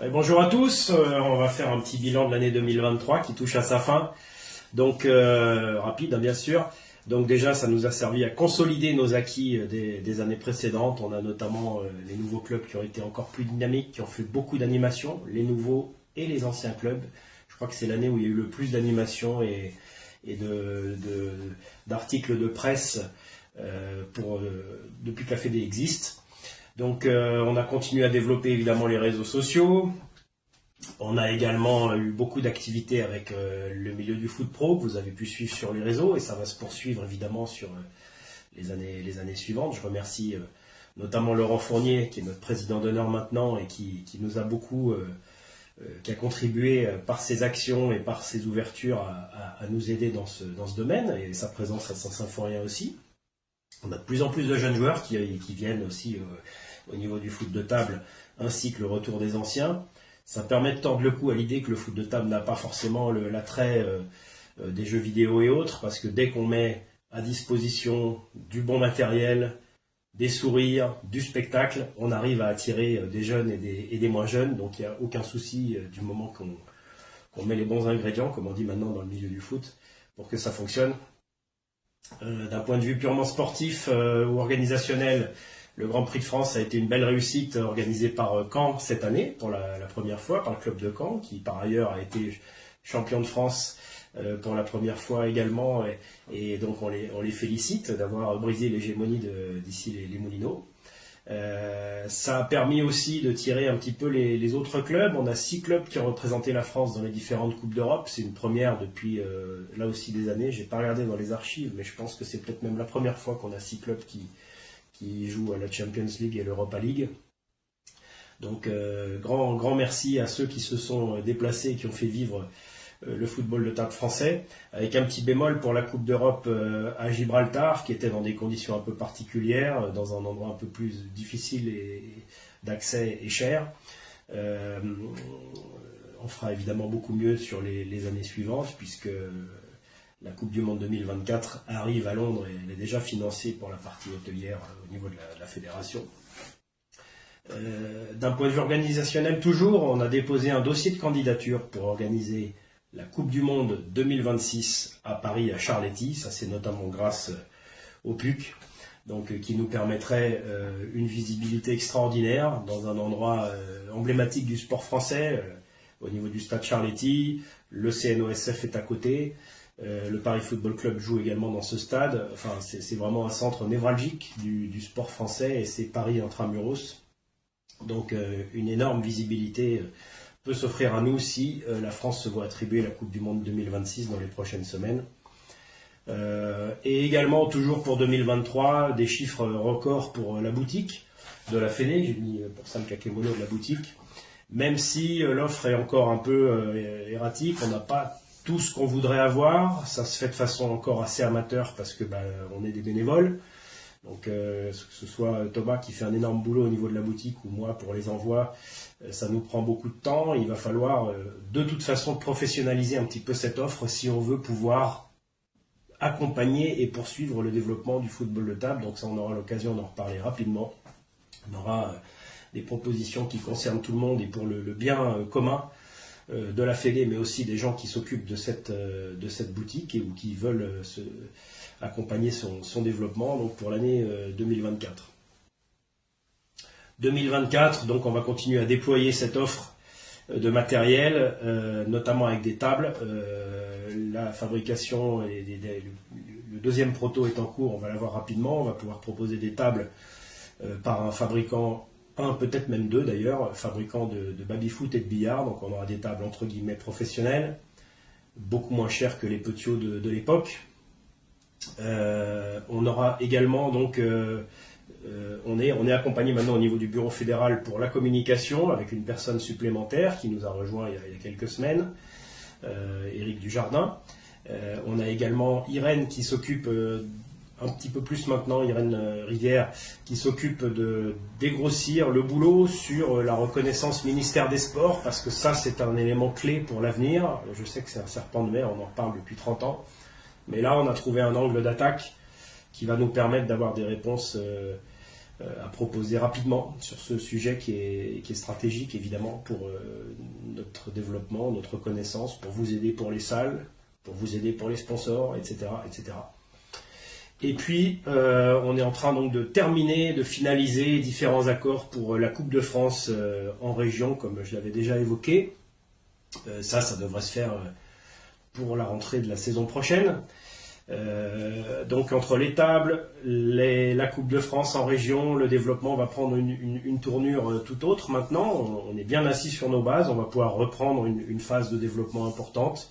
Bonjour à tous, on va faire un petit bilan de l'année 2023 qui touche à sa fin. Donc rapide, hein, bien sûr. Donc déjà, ça nous a servi à consolider nos acquis des années précédentes. On a notamment les nouveaux clubs qui ont été encore plus dynamiques, qui ont fait beaucoup d'animations, les nouveaux et les anciens clubs. Je crois que c'est l'année où il y a eu le plus d'animations d'articles de presse depuis que la Fédé existe. Donc on a continué à développer évidemment les réseaux sociaux. On a également eu beaucoup d'activités avec le milieu du foot pro que vous avez pu suivre sur les réseaux et ça va se poursuivre évidemment sur les années suivantes. Je remercie notamment Laurent Fournier qui est notre président d'honneur maintenant et qui nous a beaucoup, qui a contribué par ses actions et par ses ouvertures à nous aider dans ce domaine et sa présence à Saint-Symphorien aussi. On a de plus en plus de jeunes joueurs qui viennent aussi au niveau du foot de table ainsi que le retour des anciens. Ça permet de tordre le cou à l'idée que le foot de table n'a pas forcément l'attrait des jeux vidéo et autres, parce que dès qu'on met à disposition du bon matériel, des sourires, du spectacle, on arrive à attirer des jeunes et des moins jeunes, donc il n'y a aucun souci du moment qu'on met les bons ingrédients, comme on dit maintenant dans le milieu du foot, pour que ça fonctionne. D'un point de vue purement sportif ou organisationnel, le Grand Prix de France a été une belle réussite organisée par Caen cette année, pour la première fois, par le club de Caen, qui par ailleurs a été champion de France pour la première fois également. Et donc on les félicite d'avoir brisé l'hégémonie d'ici les Moulineaux. Ça a permis aussi de tirer un petit peu les autres clubs. On a 6 clubs qui ont représenté la France dans les différentes Coupes d'Europe. C'est une première depuis là aussi des années. J'ai pas regardé dans les archives, mais je pense que c'est peut-être même la première fois qu'on a 6 clubs qui jouent à la Champions League et l'Europa League. Donc grand merci à ceux qui se sont déplacés et qui ont fait vivre le football de table français, avec un petit bémol pour la Coupe d'Europe à Gibraltar, qui était dans des conditions un peu particulières, dans un endroit un peu plus difficile d'accès et cher. On fera évidemment beaucoup mieux sur les années suivantes, puisque la Coupe du Monde 2024 arrive à Londres et elle est déjà financée pour la partie hôtelière au niveau de la fédération. D'un point de vue organisationnel toujours, on a déposé un dossier de candidature pour organiser la Coupe du Monde 2026 à Paris, à Charletti. Ça, c'est notamment grâce au PUC, donc, qui nous permettrait une visibilité extraordinaire dans un endroit emblématique du sport français, au niveau du stade Charletti. Le CNOSF est à côté. Le Paris Football Club joue également dans ce stade. Enfin, c'est vraiment un centre névralgique du sport français et c'est Paris intramuros. Donc, une énorme visibilité peut s'offrir à nous si la France se voit attribuer la Coupe du Monde 2026 dans les prochaines semaines. Et également, toujours pour 2023, des chiffres records pour la boutique de la Fédé. J'ai mis pour ça le kakémono de la boutique. Même si l'offre est encore un peu erratique, on n'a pas tout ce qu'on voudrait avoir. Ça se fait de façon encore assez amateur parce que on est des bénévoles. Donc que ce soit Thomas qui fait un énorme boulot au niveau de la boutique ou moi pour les envois, ça nous prend beaucoup de temps. Il va falloir de toute façon professionnaliser un petit peu cette offre si on veut pouvoir accompagner et poursuivre le développement du football de table. Donc ça, on aura l'occasion d'en reparler rapidement. On aura des propositions qui concernent tout le monde et pour le bien commun de la Fédé, mais aussi des gens qui s'occupent de cette boutique ou qui veulent accompagner son développement donc pour l'année 2024. 2024, donc on va continuer à déployer cette offre de matériel, notamment avec des tables. La fabrication, le deuxième proto est en cours, on va l'avoir rapidement. On va pouvoir proposer des tables par un fabricant, peut-être même deux d'ailleurs, fabricant de baby-foot et de billard. Donc on aura des tables entre guillemets professionnelles, beaucoup moins chères que les petiots de l'époque. On aura également donc on est accompagné maintenant au niveau du bureau fédéral pour la communication avec une personne supplémentaire qui nous a rejoint il y a quelques semaines, Éric Dujardin. On a également Irène qui s'occupe un petit peu plus maintenant, Irène Rivière, qui s'occupe de dégrossir le boulot sur la reconnaissance ministère des Sports, parce que ça c'est un élément clé pour l'avenir. Je sais que c'est un serpent de mer, on en reparle depuis 30 ans. Mais là, on a trouvé un angle d'attaque qui va nous permettre d'avoir des réponses à proposer rapidement sur ce sujet qui est stratégique évidemment pour notre développement, notre connaissance, pour vous aider pour les salles, pour vous aider pour les sponsors, etc. etc. Et puis, on est en train donc de terminer, de finaliser différents accords pour la Coupe de France en région, comme je l'avais déjà évoqué. Ça devrait se faire pour la rentrée de la saison prochaine. Donc entre les tables, la Coupe de France en région, le développement va prendre une tournure tout autre maintenant. On est bien assis sur nos bases, on va pouvoir reprendre une phase de développement importante.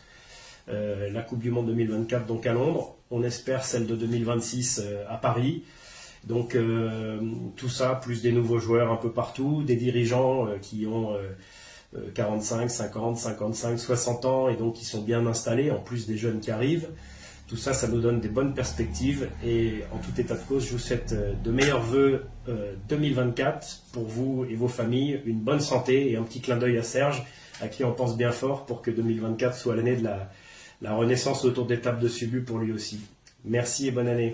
La Coupe du Monde 2024 donc à Londres, on espère celle de 2026 à Paris. Donc tout ça, plus des nouveaux joueurs un peu partout, des dirigeants qui ont 45, 50, 55, 60 ans et donc qui sont bien installés, en plus des jeunes qui arrivent. Tout ça, ça nous donne des bonnes perspectives et en tout état de cause, je vous souhaite de meilleurs vœux 2024 pour vous et vos familles, une bonne santé et un petit clin d'œil à Serge, à qui on pense bien fort pour que 2024 soit l'année de la renaissance autour des tables de Subu pour lui aussi. Merci et bonne année.